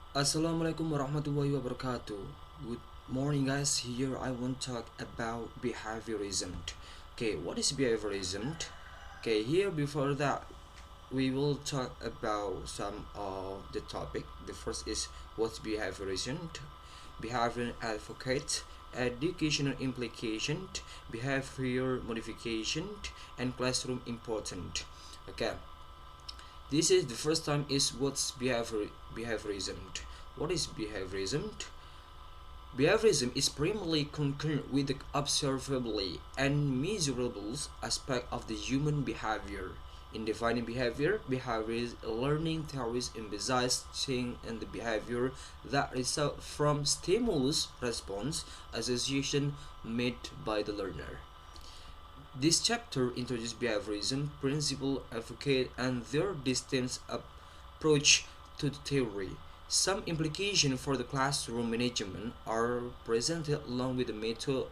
Assalamualaikum warahmatullahi wabarakatuh. Good morning, guys. Here I want to talk about behaviorism. Okay, what is behaviorism? Okay, here before that, we will talk about some of the topic. The first is what's behaviorism, behavior advocate, educational implication, behavior modification, and classroom important. Okay, this is the first time is what's behaviorism. What is behaviorism? Behaviorism is primarily concerned with the observable and measurable aspect of the human behavior. In defining behavior, behavior learning theories emphasize change in the behavior that result from stimulus response association made by the learner. This chapter introduces behaviorism, principle, advocate, and their distinct approach to the theory. Some implications for the classroom management are presented along with the method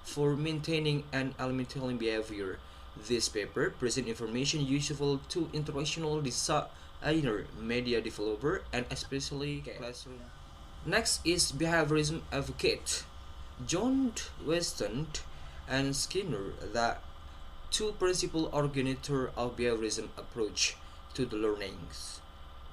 for maintaining and eliminating behavior. This paper presents information useful to international designer, media developer, and especially classroom. Next is behaviorism advocate. John Weston and Skinner, the two principal originators of behaviorism approach to the learnings.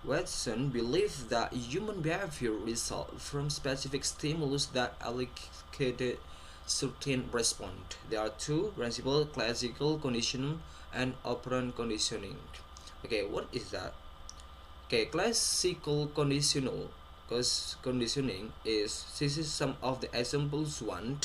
Watson believed that human behavior results from specific stimulus that allocated certain response. There are two principal: classical conditioning and operant conditioning. Okay, what is that? Okay, classical conditioning is this is some of the examples one.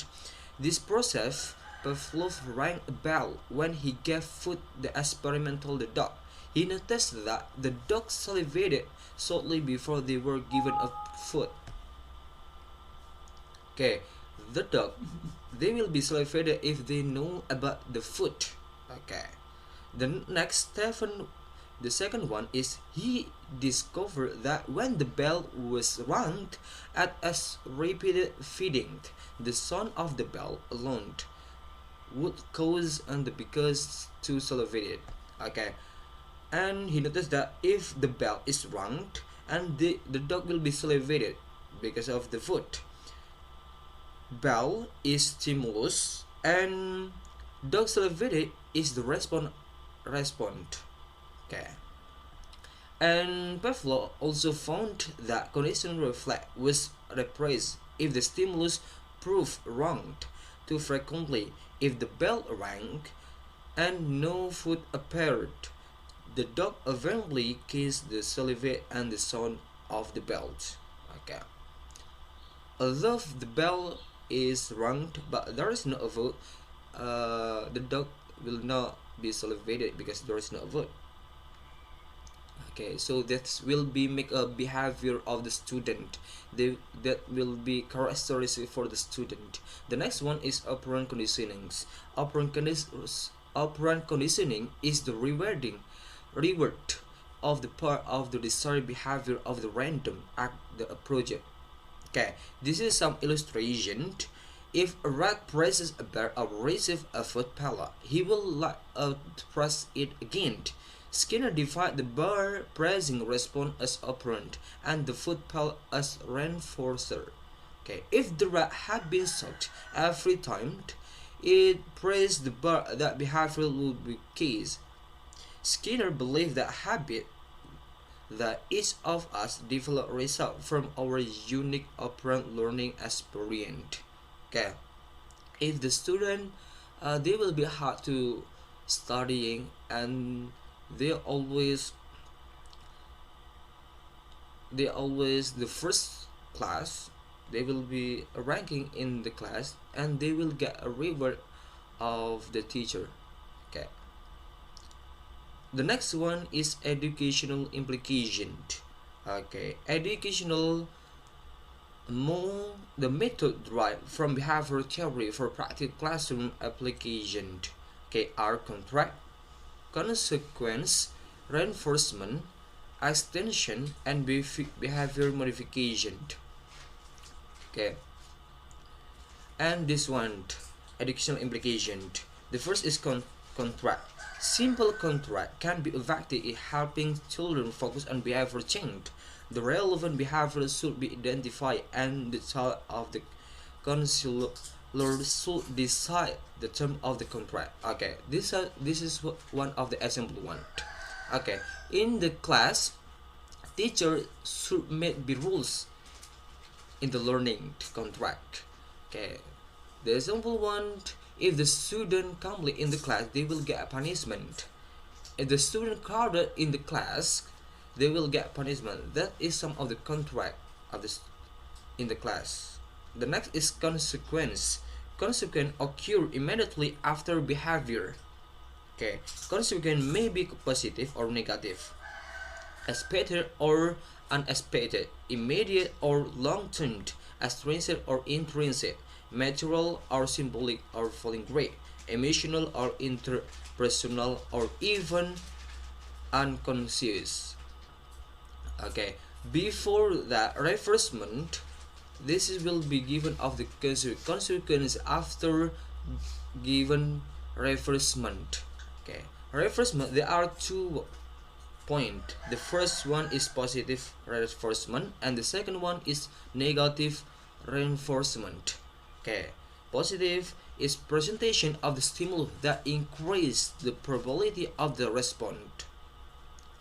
This process Pavlov rang a bell when he gave food the experimental the dog. He noticed that the dog salivated shortly before they were given a food. Okay, the dog they will be salivated if they know about the food. Okay, the second one is he discovered that when the bell was rung at a repeated feeding, the sound of the bell alone would cause and the because to salivate. Okay, and he noticed that if the bell is rung and the dog will be salivated because of the food. Bell is stimulus and dog salivated is the respond. Okay. And Pavlov also found that conditional reflex was repressed if the stimulus proved wrong too frequently. If the bell rang and no food appeared, the dog eventually kissed the salivate and the sound of the belt. Okay. Although the bell is rung but there is no food, the dog will not be salivated because there is no food. Okay, so that will be make a behavior of the student. That will be characteristic for the student. The next one is operant conditioning. Operant conditioning is the reward of the part of the desired behavior of the random act the project. Okay, this is some illustration. If a rat presses a bear or receives a food pellet, he will press it again. Skinner defined the bear pressing response as operant and the foot pellet as reinforcer. Okay, if the rat had been shocked every time it pressed the bar, that behavior would be case. Skinner believed that habit that each of us develop result from our unique operant learning experience. Okay, if the student they will be hard to studying and they always the first class, they will be ranking in the class and they will get a reward of the teacher. Okay, the next one is educational implication. Okay, educational more the method derived from behavior theory for practical classroom application. Okay, are contract, consequence, reinforcement, extension, and behavior modification. Okay, and this one, educational implication. The first is contract. Simple contract can be effective in helping children focus on behavior change. The relevant behaviors should be identified, and the child of the counselor should decide the term of the contract. Okay, this is one of the example one. Okay, in the class, teacher should make the rules in the learning contract. Okay, the example one: if the student come late in the class, they will get a punishment. If the student crowded in the class, they will get punishment. That is some of the contract of this in the class. The next is consequence. Consequence occur immediately after behavior. Okay, consequence may be positive or negative, expected or unexpected, immediate or long-term, extrinsic or intrinsic, material or symbolic or feeling great, emotional or interpersonal, or even unconscious. Okay, before that reinforcement, this will be given of the consequence after given reinforcement. Okay, reinforcement, there are 2 points. The first one is positive reinforcement, and the second one is negative reinforcement. Okay, positive is presentation of the stimulus that increase the probability of the response.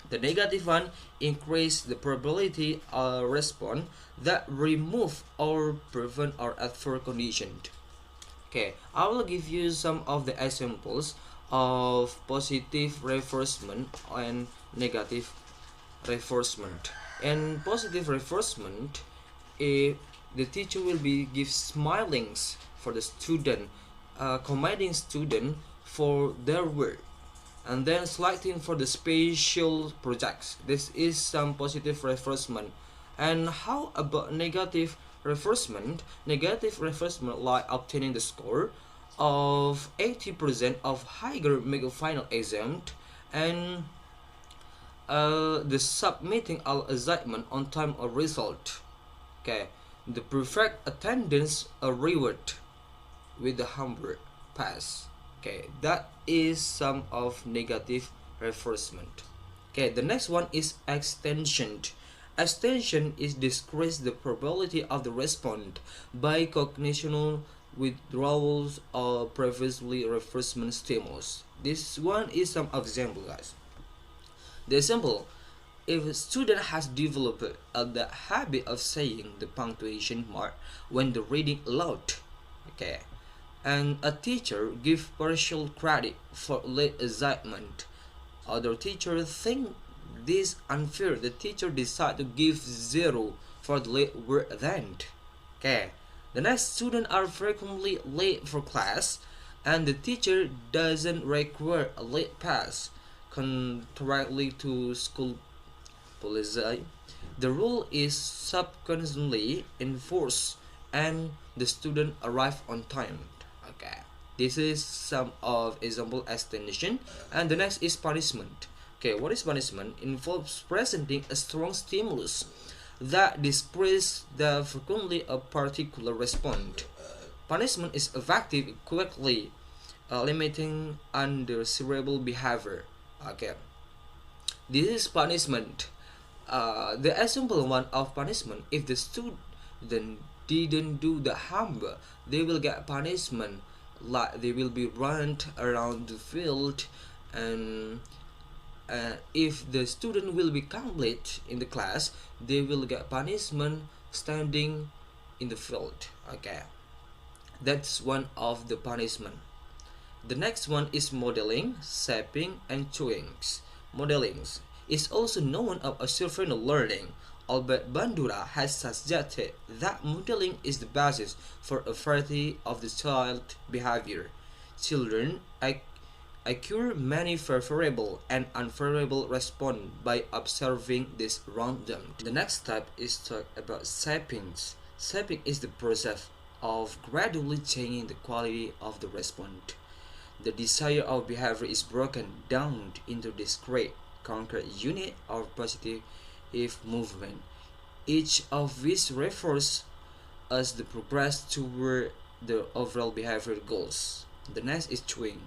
The negative one increase the probability of response that remove or prevent or adverse condition. Okay, I will give you some of the examples of positive reinforcement and negative reinforcement. And positive reinforcement, if the teacher will be give smilings for the student, commending student for their work, and then selecting for the special projects. This is some positive reinforcement. And how about negative reinforcement? Negative reinforcement like obtaining the score of 80% of higher make final exam, and the submitting all assignment on time or result. Okay, the perfect attendance a reward with the homework pass. Okay, that is some of negative reinforcement. Okay, the next one is extension. Extension is decrease the probability of the response by cognitional withdrawals or previously reinforcement stimulus. This one is some example, guys. The example: if a student has developed the habit of saying the punctuation mark when the reading aloud, okay, and a teacher give partial credit for late assignment, other teachers think this unfair. The teacher decide to give 0 for the late work then. Okay, the next, students are frequently late for class, and the teacher doesn't require a late pass. Contrarily to school policy, the rule is subconsciously enforced and the student arrive on time. Okay, this is some of example extension. And the next is punishment. Okay, what is punishment? Involves presenting a strong stimulus that displays the frequently a particular response. Punishment is effective quickly limiting undesirable behavior. Okay, this is punishment. The example one of punishment: if the student didn't do the homework, they will get punishment, like they will be run around the field, and if the student will be complete in the class, they will get punishment standing in the field. Okay, that's one of the punishment. The next one is modeling, shaping, and chewing. Modeling is also known as observational learning. Albert Bandura has suggested that modeling is the basis for a variety of the child behavior. Children acquire many favorable and unfavorable response by observing this around them. The next step is talk about shaping. Shaping is the process of gradually changing the quality of the response. The desire of behavior is broken down into discrete, concrete unit of positive movement, each of which refers as the progress toward the overall behavioral goals. The next is chewing.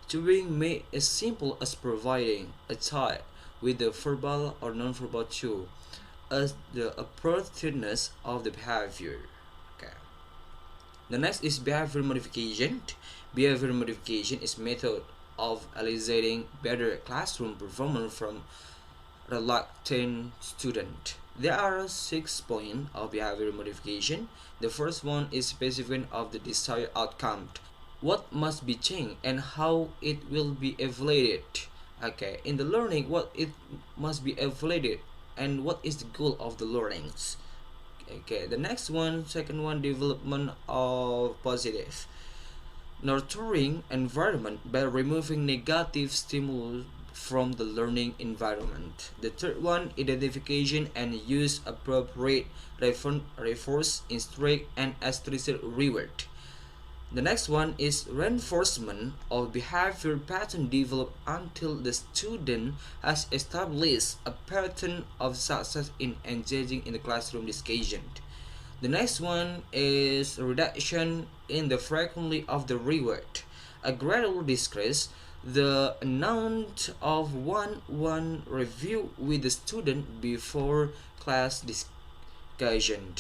Chewing may as simple as providing a child with a verbal or non-verbal cue, as the appropriateness of the behavior. Okay. The next is behavior modification. Behavior modification is method of eliciting better classroom performance from reluctant student. There are 6 points of behavior modification. The first one is specific of the desired outcome. What must be changed and how it will be evaluated. Okay, in the learning, what it must be evaluated and what is the goal of the learnings. Okay, the next one, second one, development of positive nurturing environment by removing negative stimulus from the learning environment. The third one, identification and use appropriate reinforce, instruct, and asterisk reward. The next one is reinforcement of behavior pattern developed until the student has established a pattern of success in engaging in the classroom discussion. The next one is reduction in the frequency of the reward. A gradual decrease the amount of one review with the student before class discussion.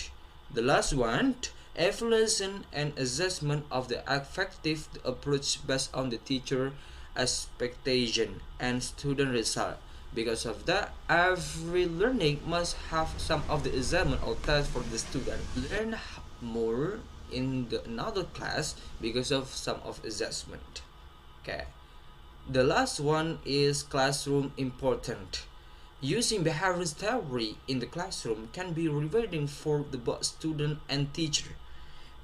The last one, evaluation and assessment of the effective approach based on the teacher expectation and student result. Because of that, every learning must have some of the assessment or test for the student. Learn more in the another class because of some of assessment. Okay. The last one is classroom important. Using behavioral theory in the classroom can be rewarding for the both student and teacher.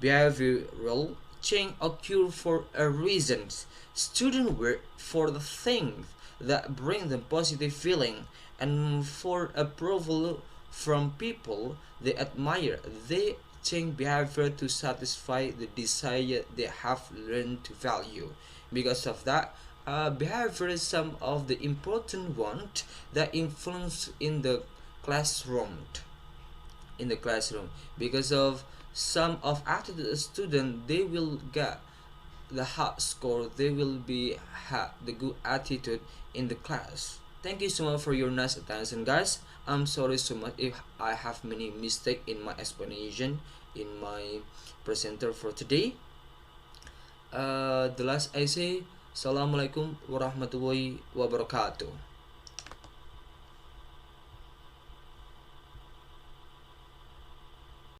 Behavioral change occur for a reason. Students work for the things that bring them positive feeling and for approval from people they admire. They change behavior to satisfy the desire they have learned to value. Because of that, behavior is some of the important ones that influence in the classroom. In the classroom, because of some of attitude student, they will get the high score. They will be have the good attitude in the class. Thank you so much for your nice attention, guys. I'm sorry so much if I have many mistake in my explanation in my presenter for today. The last I say, Assalamualaikum warahmatullahi wabarakatuh.